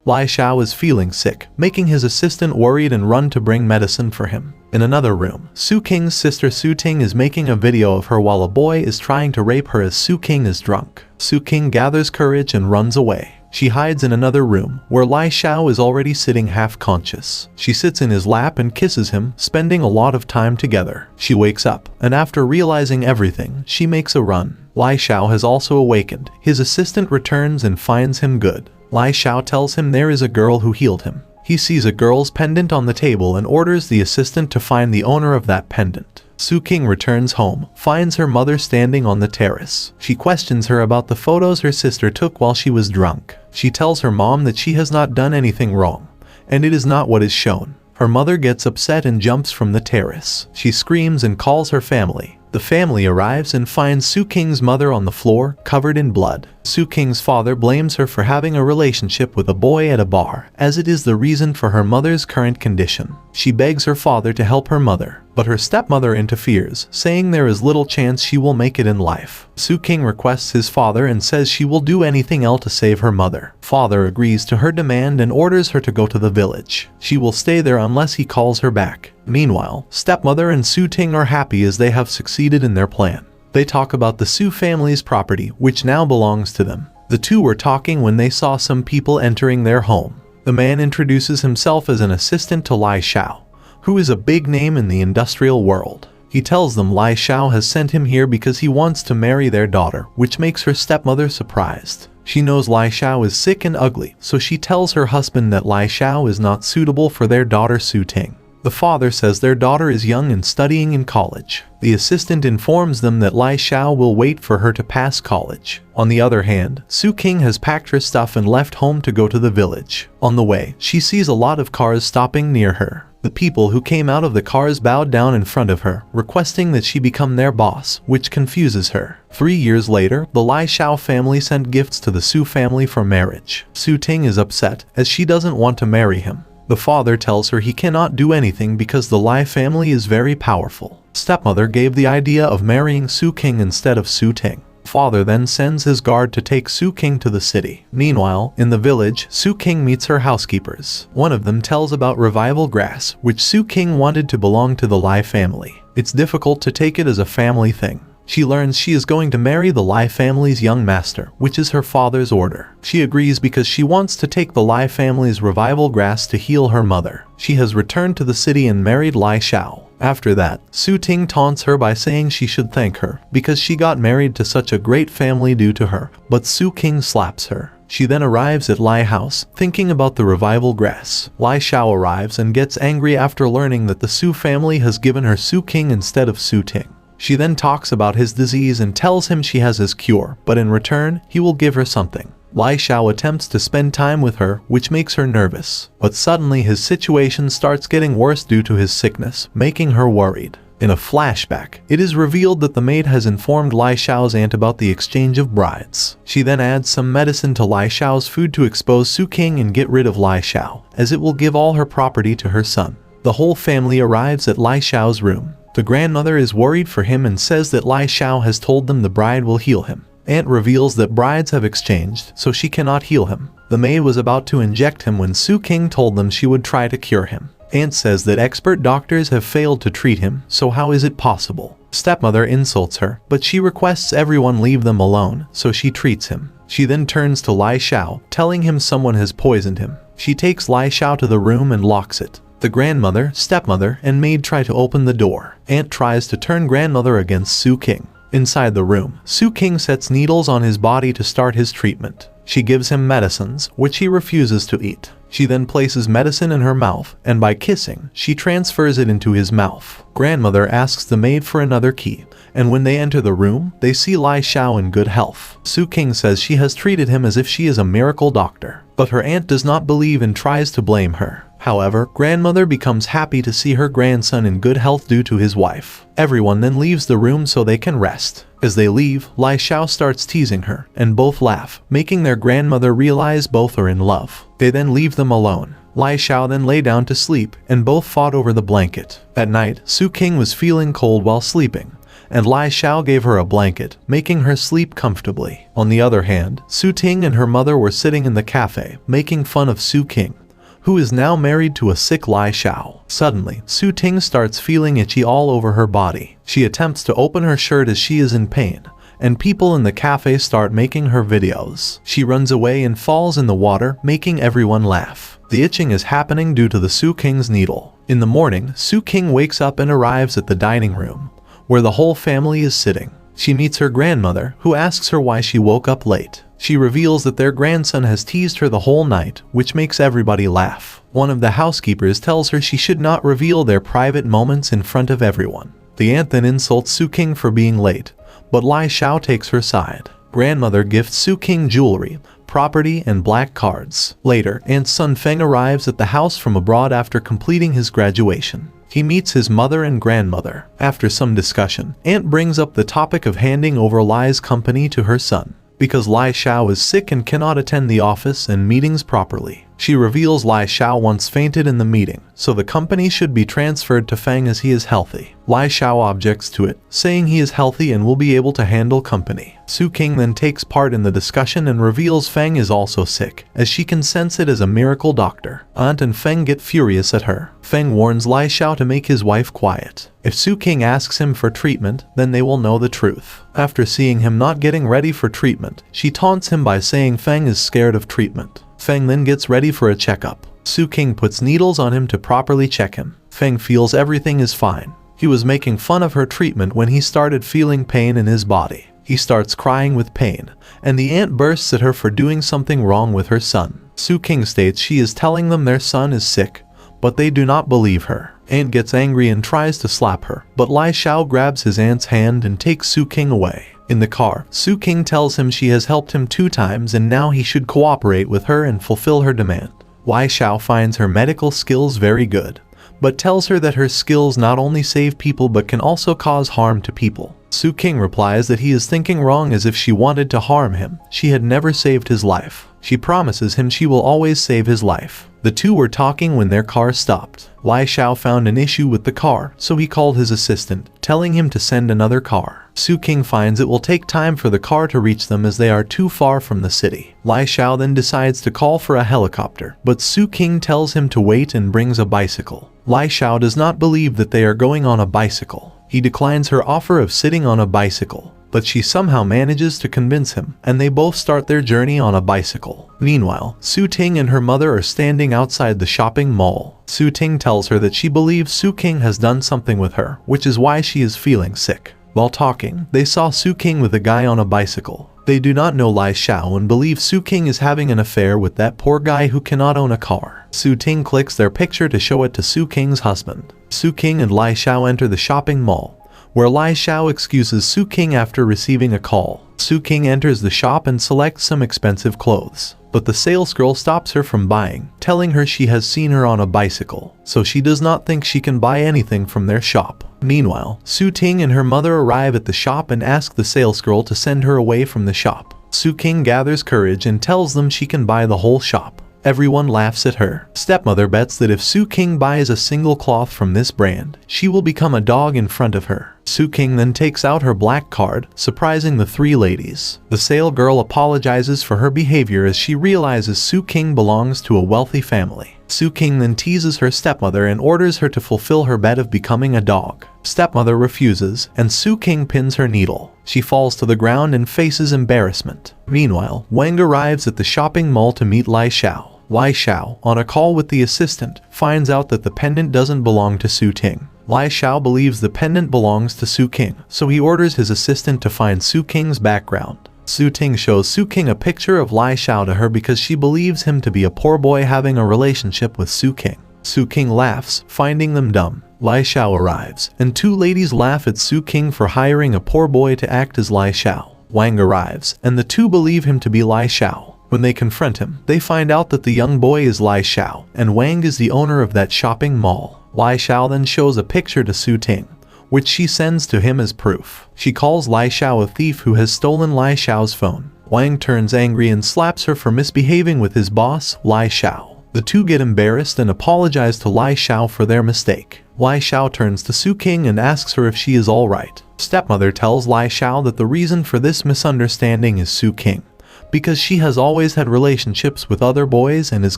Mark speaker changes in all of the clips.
Speaker 1: Lai Xiao is feeling sick, making his assistant worried and run to bring medicine for him. In another room, Su Qing's sister Su Ting is making a video of her while a boy is trying to rape her as Su Qing is drunk. Su Qing gathers courage and runs away. She hides in another room, where Lai Xiao is already sitting half-conscious. She sits in his lap and kisses him, spending a lot of time together. She wakes up, and after realizing everything, she makes a run. Lai Xiao has also awakened. His assistant returns and finds him good. Lai Xiao tells him there is a girl who healed him. He sees a girl's pendant on the table and orders the assistant to find the owner of that pendant. Su Qing returns home, finds her mother standing on the terrace. She questions her about the photos her sister took while she was drunk. She tells her mom that she has not done anything wrong, and it is not what is shown. Her mother gets upset and jumps from the terrace. She screams and calls her family. The family arrives and finds Su Qing's mother on the floor, covered in blood. Su Qing's father blames her for having a relationship with a boy at a bar, as it is the reason for her mother's current condition. She begs her father to help her mother, but her stepmother interferes, saying there is little chance she will make it in life. Su Qing requests his father and says she will do anything else to save her mother. Father agrees to her demand and orders her to go to the village. She will stay there unless he calls her back. Meanwhile, stepmother and Su Ting are happy as they have succeeded in their plan. They talk about the Su family's property, which now belongs to them. The two were talking when they saw some people entering their home. The man introduces himself as an assistant to Lai Xiao, who is a big name in the industrial world. He tells them Lai Xiao has sent him here because he wants to marry their daughter, which makes her stepmother surprised. She knows Lai Xiao is sick and ugly, so she tells her husband that Lai Xiao is not suitable for their daughter Su Ting. The father says their daughter is young and studying in college. The assistant informs them that Lai Xiao will wait for her to pass college. On the other hand, Su Qing has packed her stuff and left home to go to the village. On the way, she sees a lot of cars stopping near her. The people who came out of the cars bowed down in front of her, requesting that she become their boss, which confuses her. 3 years later, the Lai Xiao family sent gifts to the Su family for marriage. Su Ting is upset, as she doesn't want to marry him. The father tells her he cannot do anything because the Lai family is very powerful. Stepmother gave the idea of marrying Su Qing instead of Su Ting. Father then sends his guard to take Su Qing to the city. Meanwhile, in the village, Su Qing meets her housekeepers. One of them tells about revival grass, which Su Qing wanted to belong to the Lai family. It's difficult to take it as a family thing. She learns she is going to marry the Lai family's young master, which is her father's order. She agrees because she wants to take the Lai family's revival grass to heal her mother. She has returned to the city and married Lai Xiao. After that, Su Ting taunts her by saying she should thank her, because she got married to such a great family due to her, but Su Qing slaps her. She then arrives at Lai house, thinking about the revival grass. Lai Xiao arrives and gets angry after learning that the Su family has given her Su Qing instead of Su Ting. She then talks about his disease and tells him she has his cure, but in return, he will give her something. Lai Xiao attempts to spend time with her, which makes her nervous. But suddenly his situation starts getting worse due to his sickness, making her worried. In a flashback, it is revealed that the maid has informed Lai Xiao's aunt about the exchange of brides. She then adds some medicine to Lai Xiao's food to expose Su Qing and get rid of Lai Xiao, as it will give all her property to her son. The whole family arrives at Lai Xiao's room. The grandmother is worried for him and says that Lai Xiao has told them the bride will heal him. Aunt reveals that brides have exchanged, so she cannot heal him. The maid was about to inject him when Su Qing told them she would try to cure him. Aunt says that expert doctors have failed to treat him, so how is it possible? Stepmother insults her, but she requests everyone leave them alone, so she treats him. She then turns to Lai Xiao, telling him someone has poisoned him. She takes Lai Xiao to the room and locks it. The grandmother, stepmother, and maid try to open the door. Aunt tries to turn grandmother against Su Qing. Inside the room, Su Qing sets needles on his body to start his treatment. She gives him medicines, which he refuses to eat. She then places medicine in her mouth, and by kissing, she transfers it into his mouth. Grandmother asks the maid for another key, and when they enter the room, they see Lai Xiao in good health. Su Qing says she has treated him as if she is a miracle doctor, but her aunt does not believe and tries to blame her. However, grandmother becomes happy to see her grandson in good health due to his wife. Everyone then leaves the room so they can rest. As they leave, Lai Xiao starts teasing her, and both laugh, making their grandmother realize both are in love. They then leave them alone. Lai Xiao then lay down to sleep, and both fought over the blanket. At night, Su Qing was feeling cold while sleeping, and Lai Xiao gave her a blanket, making her sleep comfortably. On the other hand, Su Ting and her mother were sitting in the cafe, making fun of Su King, who is now married to a sick Lai Xiao. Suddenly, Su Ting starts feeling itchy all over her body. She attempts to open her shirt as she is in pain, and people in the cafe start making her videos. She runs away and falls in the water, making everyone laugh. The itching is happening due to the Su King's needle. In the morning, Su King wakes up and arrives at the dining room, where the whole family is sitting. She meets her grandmother, who asks her why she woke up late. She reveals that their grandson has teased her the whole night, which makes everybody laugh. One of the housekeepers tells her she should not reveal their private moments in front of everyone. The aunt then insults Su King for being late, but Lai Xiao takes her side. Grandmother gifts Su King jewelry, property, and black cards. Later, Aunt Sun Feng arrives at the house from abroad after completing his graduation. He meets his mother and grandmother. After some discussion, Aunt brings up the topic of handing over Lai's company to her son, because Lai Xiao is sick and cannot attend the office and meetings properly. She reveals Lai Xiao once fainted in the meeting, so the company should be transferred to Feng as he is healthy. Lai Xiao objects to it, saying he is healthy and will be able to handle company. Su King then takes part in the discussion and reveals Feng is also sick, as she can sense it as a miracle doctor. Aunt and Feng get furious at her. Feng warns Lai Xiao to make his wife quiet. If Su King asks him for treatment, then they will know the truth. After seeing him not getting ready for treatment, she taunts him by saying Feng is scared of treatment. Feng then gets ready for a checkup. Su King puts needles on him to properly check him. Feng feels everything is fine. He was making fun of her treatment when he started feeling pain in his body. He starts crying with pain, and the aunt bursts at her for doing something wrong with her son. Su King states she is telling them their son is sick, but they do not believe her. Aunt gets angry and tries to slap her, but Lai Xiao grabs his aunt's hand and takes Su King away. In the car, Su King tells him she has helped him 2 times and now he should cooperate with her and fulfill her demand. Lai Xiao finds her medical skills very good, but tells her that her skills not only save people but can also cause harm to people. Su King replies that he is thinking wrong, as if she wanted to harm him. She had never saved his life. She promises him she will always save his life. The two were talking when their car stopped. Lai Xiao found an issue with the car, so he called his assistant, telling him to send another car. Su King finds it will take time for the car to reach them as they are too far from the city. Lai Xiao then decides to call for a helicopter, but Su King tells him to wait and brings a bicycle. Lai Xiao does not believe that they are going on a bicycle. He declines her offer of sitting on a bicycle, but she somehow manages to convince him, and they both start their journey on a bicycle. Meanwhile, Su Ting and her mother are standing outside the shopping mall. Su Ting tells her that she believes Su King has done something with her, which is why she is feeling sick. While talking, they saw Su King with a guy on a bicycle. They do not know Lai Xiao and believe Su King is having an affair with that poor guy who cannot own a car. Su Ting clicks their picture to show it to Su King's husband. Su King and Lai Xiao enter the shopping mall, where Lai Xiao excuses Su King after receiving a call. Su King enters the shop and selects some expensive clothes, but the salesgirl stops her from buying, telling her she has seen her on a bicycle, so she does not think she can buy anything from their shop. Meanwhile, Su Ting and her mother arrive at the shop and ask the salesgirl to send her away from the shop. Su King gathers courage and tells them she can buy the whole shop. Everyone laughs at her. Stepmother bets that if Su King buys a single cloth from this brand, she will become a dog in front of her. Su King then takes out her black card, surprising the 3 ladies. The sale girl apologizes for her behavior as she realizes Su King belongs to a wealthy family. Su King then teases her stepmother and orders her to fulfill her bet of becoming a dog. Stepmother refuses, and Su King pins her needle. She falls to the ground and faces embarrassment. Meanwhile, Wang arrives at the shopping mall to meet Lai Xiao. Lai Xiao, on a call with the assistant, finds out that the pendant doesn't belong to Su Ting. Lai Xiao believes the pendant belongs to Su King, so he orders his assistant to find Su King's background. Su Ting shows Su King a picture of Lai Xiao to her because she believes him to be a poor boy having a relationship with Su King. Su King laughs, finding them dumb. Lai Xiao arrives, and 2 ladies laugh at Su King for hiring a poor boy to act as Lai Xiao. Wang arrives, and the 2 believe him to be Lai Xiao. When they confront him, they find out that the young boy is Lai Xiao, and Wang is the owner of that shopping mall. Lai Xiao then shows a picture to Su Ting, which she sends to him as proof. She calls Lai Xiao a thief who has stolen Lai Xiao's phone. Wang turns angry and slaps her for misbehaving with his boss, Lai Xiao. The 2 get embarrassed and apologize to Lai Xiao for their mistake. Lai Xiao turns to Su King and asks her if she is alright. Stepmother tells Lai Xiao that the reason for this misunderstanding is Su King, because she has always had relationships with other boys and is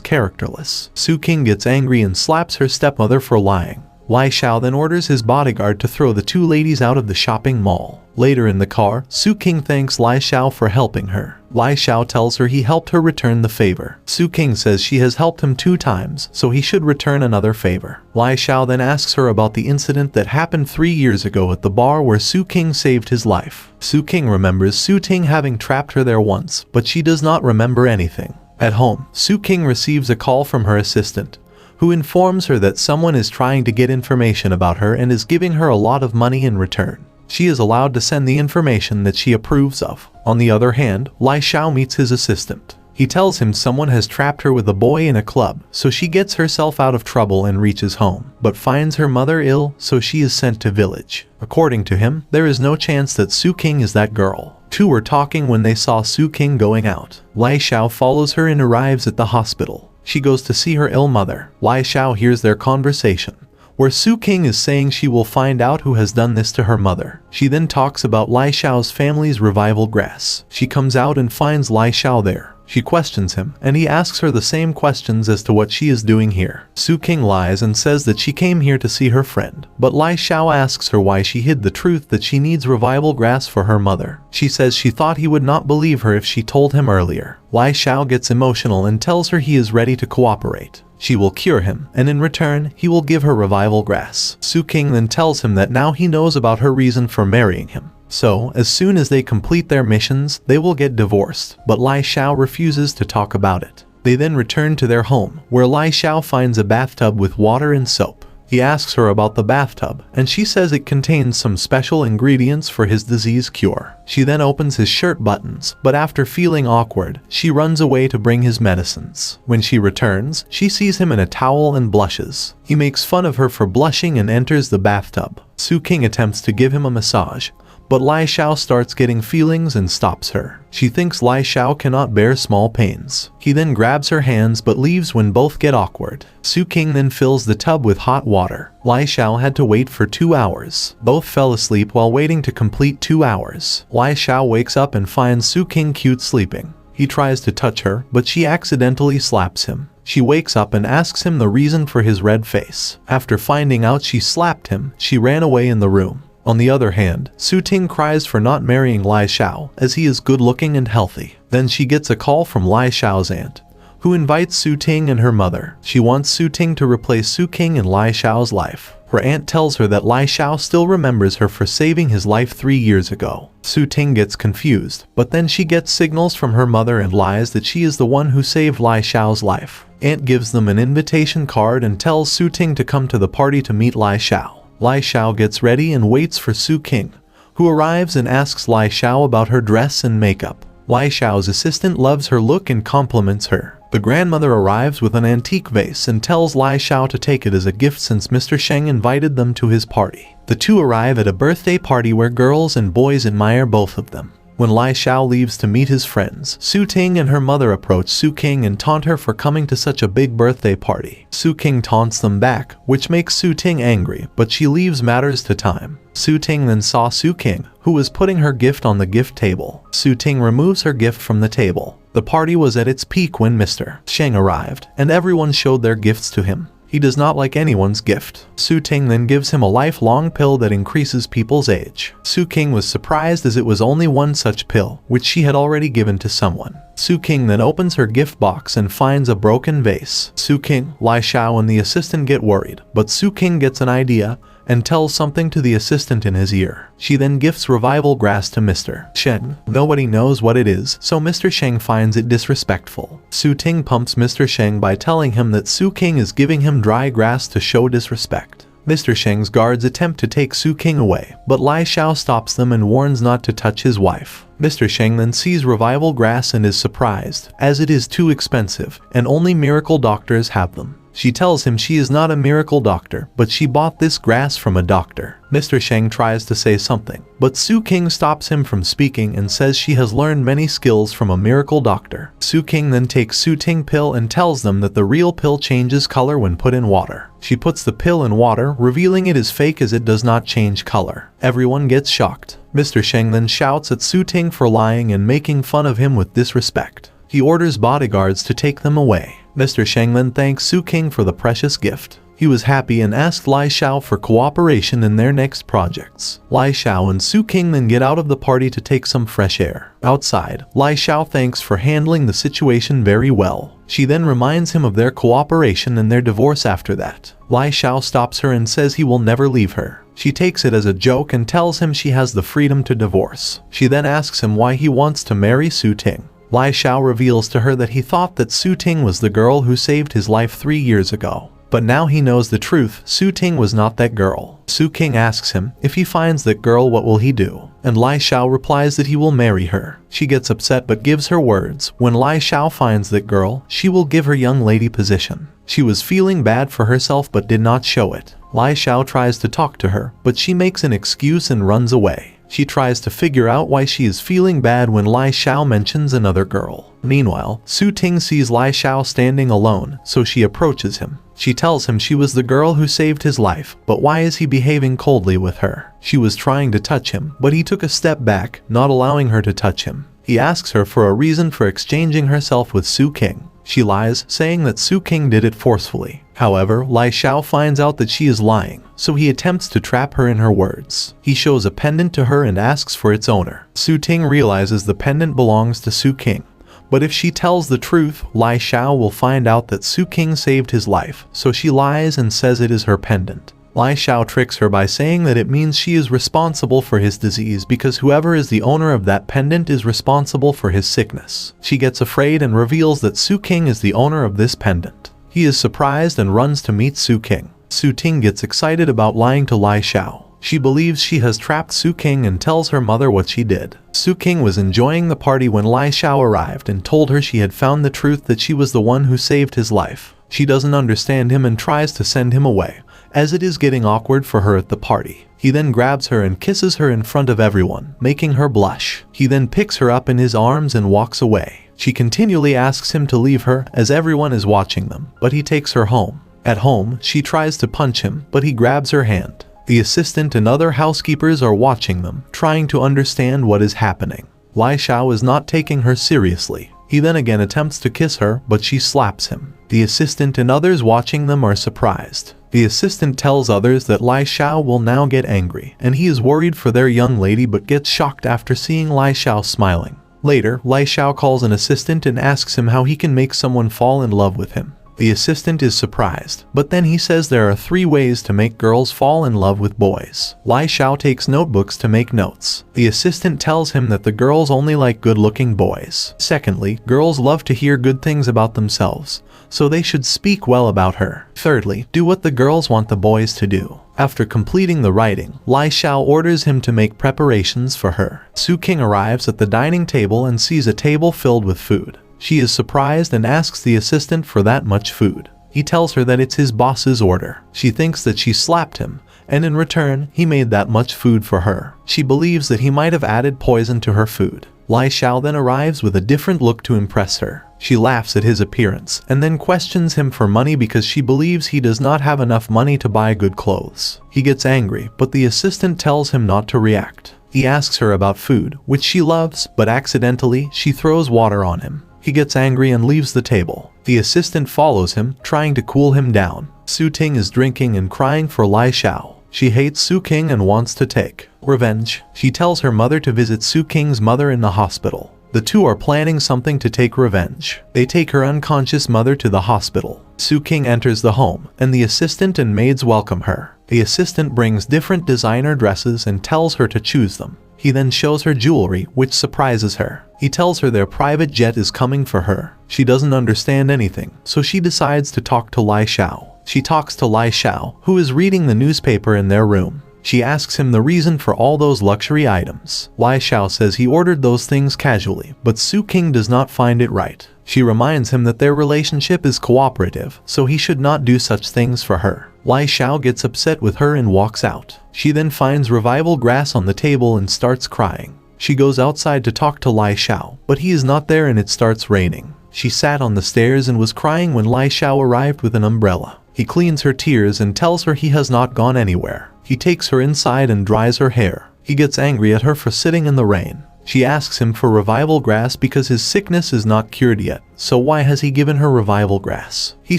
Speaker 1: characterless. Su King gets angry and slaps her stepmother for lying. Lai Xiao then orders his bodyguard to throw the two ladies out of the shopping mall. Later in the car, Su King thanks Lai Xiao for helping her. Lai Xiao tells her he helped her return the favor. Su King says she has helped him 2 times, so he should return another favor. Lai Xiao then asks her about the incident that happened 3 years ago at the bar where Su King saved his life. Su King remembers Su Ting having trapped her there once, but she does not remember anything. At home, Su King receives a call from her assistant, who informs her that someone is trying to get information about her and is giving her a lot of money in return. She is allowed to send the information that she approves of. On the other hand, Lai Xiao meets his assistant. He tells him someone has trapped her with a boy in a club, so she gets herself out of trouble and reaches home, but finds her mother ill, so she is sent to village. According to him, there is no chance that Su King is that girl. Two were talking when they saw Su King going out. Lai Xiao follows her and arrives at the hospital. She goes to see her ill mother. Lai Xiao hears their conversation, where Su King is saying she will find out who has done this to her mother. She then talks about Lai Xiao's family's revival grass. She comes out and finds Lai Xiao there. She questions him, and he asks her the same questions as to what she is doing here. Su King lies and says that she came here to see her friend, but Lai Xiao asks her why she hid the truth that she needs revival grass for her mother. She says she thought he would not believe her if she told him earlier. Lai Xiao gets emotional and tells her he is ready to cooperate. She will cure him, and in return, he will give her revival grass. Su King then tells him that now he knows about her reason for marrying him. So, as soon as they complete their missions, they will get divorced, but Lai Xiao refuses to talk about it. They then return to their home, where Lai Xiao finds a bathtub with water and soap. He asks her about the bathtub, and she says it contains some special ingredients for his disease cure. She then opens his shirt buttons, but after feeling awkward, she runs away to bring his medicines. When she returns, she sees him in a towel and blushes. He makes fun of her for blushing and enters the bathtub. Su King attempts to give him a massage, but Lai Xiao starts getting feelings and stops her. She thinks Lai Xiao cannot bear small pains. He then grabs her hands but leaves when both get awkward. Su King then fills the tub with hot water. Lai Xiao had to wait for 2 hours. Both fell asleep while waiting to complete 2 hours. Lai Xiao wakes up and finds Su King cute sleeping. He tries to touch her, but she accidentally slaps him. She wakes up and asks him the reason for his red face. After finding out she slapped him, she ran away in the room. On the other hand, Su Ting cries for not marrying Lai Xiao, as he is good-looking and healthy. Then she gets a call from Lai Xiao's aunt, who invites Su Ting and her mother. She wants Su Ting to replace Su King in Lai Xiao's life. Her aunt tells her that Lai Xiao still remembers her for saving his life 3 years ago. Su Ting gets confused, but then she gets signals from her mother and lies that she is the one who saved Lai Xiao's life. Aunt gives them an invitation card and tells Su Ting to come to the party to meet Lai Xiao. Lai Xiao gets ready and waits for Su King, who arrives and asks Lai Xiao about her dress and makeup. Lai Xiao's assistant loves her look and compliments her. The grandmother arrives with an antique vase and tells Lai Xiao to take it as a gift since Mr. Sheng invited them to his party. The two arrive at a birthday party where girls and boys admire both of them. When Lai Xiao leaves to meet his friends, Su Ting and her mother approach Su King and taunt her for coming to such a big birthday party. Su King taunts them back, which makes Su Ting angry, but she leaves matters to time. Su Ting then saw Su King, who was putting her gift on the gift table. Su Ting removes her gift from the table. The party was at its peak when Mr. Sheng arrived, and everyone showed their gifts to him. He does not like anyone's gift. Su Ting then gives him a lifelong pill that increases people's age. Su King was surprised as it was only one such pill, which she had already given to someone. Su King then opens her gift box and finds a broken vase. Su King, Lai Xiao and the assistant get worried, but Su King gets an idea and tells something to the assistant in his ear. She then gifts revival grass to Mr. Sheng. Nobody knows what it is, so Mr. Sheng finds it disrespectful. Su Ting pumps Mr. Sheng by telling him that Su King is giving him dry grass to show disrespect. Mr. Sheng's guards attempt to take Su King away, but Lai Xiao stops them and warns not to touch his wife. Mr. Sheng then sees revival grass and is surprised, as it is too expensive, and only miracle doctors have them. She tells him she is not a miracle doctor, but she bought this grass from a doctor. Mr. Sheng tries to say something, but Su King stops him from speaking and says she has learned many skills from a miracle doctor. Su King then takes Su Ting pill and tells them that the real pill changes color when put in water. She puts the pill in water, revealing it is fake as it does not change color. Everyone gets shocked. Mr. Sheng then shouts at Su Ting for lying and making fun of him with disrespect. He orders bodyguards to take them away. Mr. Sheng then thanks Su King for the precious gift. He was happy and asked Lai Xiao for cooperation in their next projects. Lai Xiao and Su King then get out of the party to take some fresh air. Outside, Lai Xiao thanks for handling the situation very well. She then reminds him of their cooperation and their divorce after that. Lai Xiao stops her and says he will never leave her. She takes it as a joke and tells him she has the freedom to divorce. She then asks him why he wants to marry Su Ting. Lai Xiao reveals to her that he thought that Su Ting was the girl who saved his life 3 years ago. But now he knows the truth, Su Ting was not that girl. Su King asks him, if he finds that girl what will he do? And Lai Xiao replies that he will marry her. She gets upset but gives her words. When Lai Xiao finds that girl, she will give her young lady position. She was feeling bad for herself but did not show it. Lai Xiao tries to talk to her, but she makes an excuse and runs away. She tries to figure out why she is feeling bad when Lai Xiao mentions another girl. Meanwhile, Su Ting sees Lai Xiao standing alone, so she approaches him. She tells him she was the girl who saved his life, but why is he behaving coldly with her? She was trying to touch him, but he took a step back, not allowing her to touch him. He asks her for a reason for exchanging herself with Su King. She lies, saying that Su King did it forcefully. However, Lai Xiao finds out that she is lying, so he attempts to trap her in her words. He shows a pendant to her and asks for its owner. Su Ting realizes the pendant belongs to Su King. But if she tells the truth, Lai Xiao will find out that Su King saved his life, so she lies and says it is her pendant. Lai Xiao tricks her by saying that it means she is responsible for his disease because whoever is the owner of that pendant is responsible for his sickness. She gets afraid and reveals that Su King is the owner of this pendant. He is surprised and runs to meet Su King. Su Ting gets excited about lying to Lai Xiao. She believes she has trapped Su King and tells her mother what she did. Su King was enjoying the party when Lai Xiao arrived and told her she had found the truth that she was the one who saved his life. She doesn't understand him and tries to send him away, as it is getting awkward for her at the party. He then grabs her and kisses her in front of everyone, making her blush. He then picks her up in his arms and walks away. She continually asks him to leave her as everyone is watching them, but he takes her home. At home, she tries to punch him, but he grabs her hand. The assistant and other housekeepers are watching them, trying to understand what is happening. Lai Xiao is not taking her seriously. He then again attempts to kiss her, but she slaps him. The assistant and others watching them are surprised. The assistant tells others that Lai Xiao will now get angry, and he is worried for their young lady but gets shocked after seeing Lai Xiao smiling. Later, Lai Xiao calls an assistant and asks him how he can make someone fall in love with him. The assistant is surprised, but then he says there are 3 ways to make girls fall in love with boys. Lai Xiao takes notebooks to make notes. The assistant tells him that the girls only like good-looking boys. Secondly, girls love to hear good things about themselves, so they should speak well about her. Thirdly, do what the girls want the boys to do. After completing the writing, Lai Xiao orders him to make preparations for her. Su King arrives at the dining table and sees a table filled with food. She is surprised and asks the assistant for that much food. He tells her that it's his boss's order. She thinks that she slapped him, and in return, he made that much food for her. She believes that he might have added poison to her food. Lai Xiao then arrives with a different look to impress her. She laughs at his appearance, and then questions him for money because she believes he does not have enough money to buy good clothes. He gets angry, but the assistant tells him not to react. He asks her about food, which she loves, but accidentally, she throws water on him. He gets angry and leaves the table. The assistant follows him, trying to cool him down. Su Ting is drinking and crying for Lai Xiao. She hates Su King and wants to take revenge. She tells her mother to visit Su King's mother in the hospital. The two are planning something to take revenge. They take her unconscious mother to the hospital. Su King enters the home, and the assistant and maids welcome her. The assistant brings different designer dresses and tells her to choose them. He then shows her jewelry, which surprises her. He tells her their private jet is coming for her. She doesn't understand anything, so she decides to talk to Lai Xiao. She talks to Lai Xiao, who is reading the newspaper in their room. She asks him the reason for all those luxury items. Lai Xiao says he ordered those things casually, but Su King does not find it right. She reminds him that their relationship is cooperative, so he should not do such things for her. Lai Xiao gets upset with her and walks out. She then finds revival grass on the table and starts crying. She goes outside to talk to Lai Xiao, but he is not there and it starts raining. She sat on the stairs and was crying when Lai Xiao arrived with an umbrella. He cleans her tears and tells her he has not gone anywhere. He takes her inside and dries her hair. He gets angry at her for sitting in the rain. She asks him for revival grass because his sickness is not cured yet, so why has he given her revival grass? He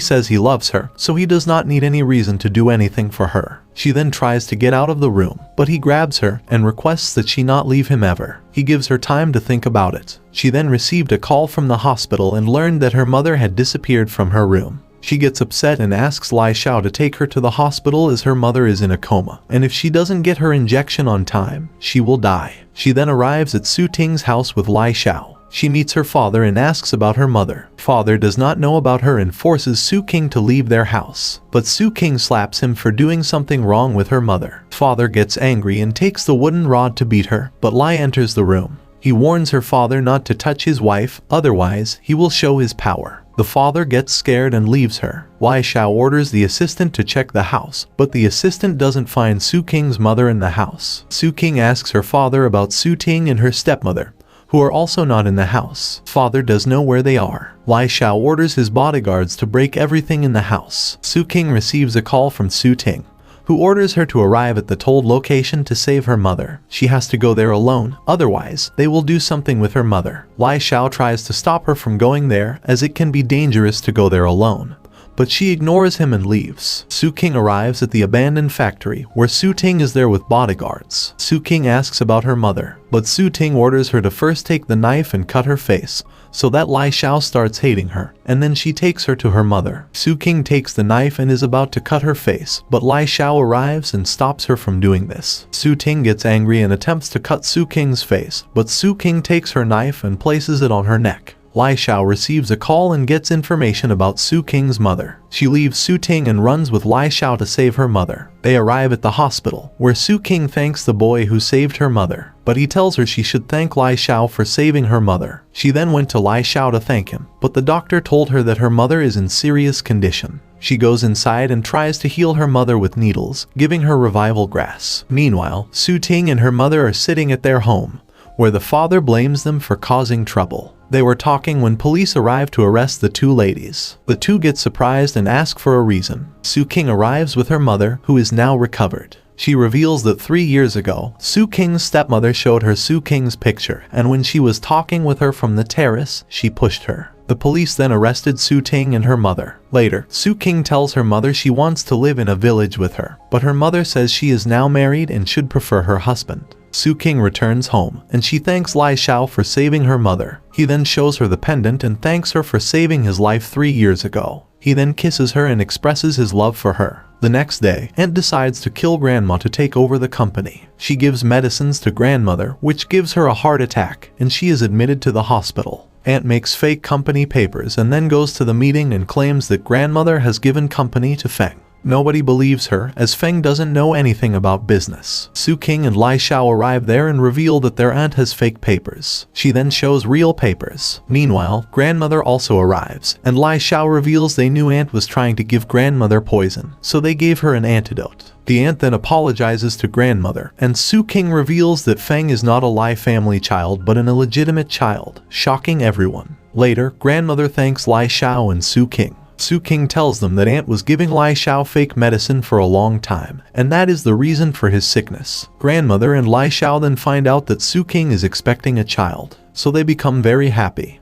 Speaker 1: says he loves her, so he does not need any reason to do anything for her. She then tries to get out of the room, but he grabs her and requests that she not leave him ever. He gives her time to think about it. She then received a call from the hospital and learned that her mother had disappeared from her room. She gets upset and asks Lai Xiao to take her to the hospital as her mother is in a coma, and if she doesn't get her injection on time, she will die. She then arrives at Su Ting's house with Lai Xiao. She meets her father and asks about her mother. Father does not know about her and forces Su King to leave their house, but Su King slaps him for doing something wrong with her mother. Father gets angry and takes the wooden rod to beat her, but Lai enters the room. He warns her father not to touch his wife, otherwise he will show his power. The father gets scared and leaves her. Lai Xiao orders the assistant to check the house, but the assistant doesn't find Su King's mother in the house. Su King asks her father about Su Ting and her stepmother, who are also not in the house. Father does know where they are. Lai Xiao orders his bodyguards to break everything in the house. Su King receives a call from Su Ting, who orders her to arrive at the told location to save her mother. She has to go there alone, otherwise they will do something with her mother. Lai Xiao tries to stop her from going there as it can be dangerous to go there alone, but she ignores him and leaves. Su King arrives at the abandoned factory where Su Ting is there with bodyguards. Su King asks about her mother, but Su Ting orders her to first take the knife and cut her face, so that Lai Xiao starts hating her, and then she takes her to her mother. Su King takes the knife and is about to cut her face, but Lai Xiao arrives and stops her from doing this. Su Ting gets angry and attempts to cut Su King's face, but Su King takes her knife and places it on her neck. Lai Xiao receives a call and gets information about Su King's mother. She leaves Su Ting and runs with Lai Xiao to save her mother. They arrive at the hospital, where Su King thanks the boy who saved her mother, but he tells her she should thank Lai Xiao for saving her mother. She then went to Lai Xiao to thank him, but the doctor told her that her mother is in serious condition. She goes inside and tries to heal her mother with needles, giving her revival grass. Meanwhile, Su Ting and her mother are sitting at their home, where the father blames them for causing trouble. They were talking when police arrived to arrest the two ladies. The two get surprised and ask for a reason. Su King arrives with her mother, who is now recovered. She reveals that 3 years ago, Su King's stepmother showed her Su King's picture, and when she was talking with her from the terrace, she pushed her. The police then arrested Su Ting and her mother. Later, Su King tells her mother she wants to live in a village with her, but her mother says she is now married and should prefer her husband. Su King returns home, and she thanks Lai Xiao for saving her mother. He then shows her the pendant and thanks her for saving his life 3 years ago. He then kisses her and expresses his love for her. The next day, Aunt decides to kill Grandma to take over the company. She gives medicines to Grandmother, which gives her a heart attack, and she is admitted to the hospital. Aunt makes fake company papers and then goes to the meeting and claims that Grandmother has given company to Feng. Nobody believes her, as Feng doesn't know anything about business. Su King and Lai Xiao arrive there and reveal that their aunt has fake papers. She then shows real papers. Meanwhile, Grandmother also arrives, and Lai Xiao reveals they knew Aunt was trying to give Grandmother poison, so they gave her an antidote. The aunt then apologizes to Grandmother, and Su King reveals that Feng is not a Lai family child but an illegitimate child, shocking everyone. Later, Grandmother thanks Lai Xiao and Su King. Su King tells them that Aunt was giving Lai Xiao fake medicine for a long time, and that is the reason for his sickness. Grandmother and Lai Xiao then find out that Su King is expecting a child, so they become very happy.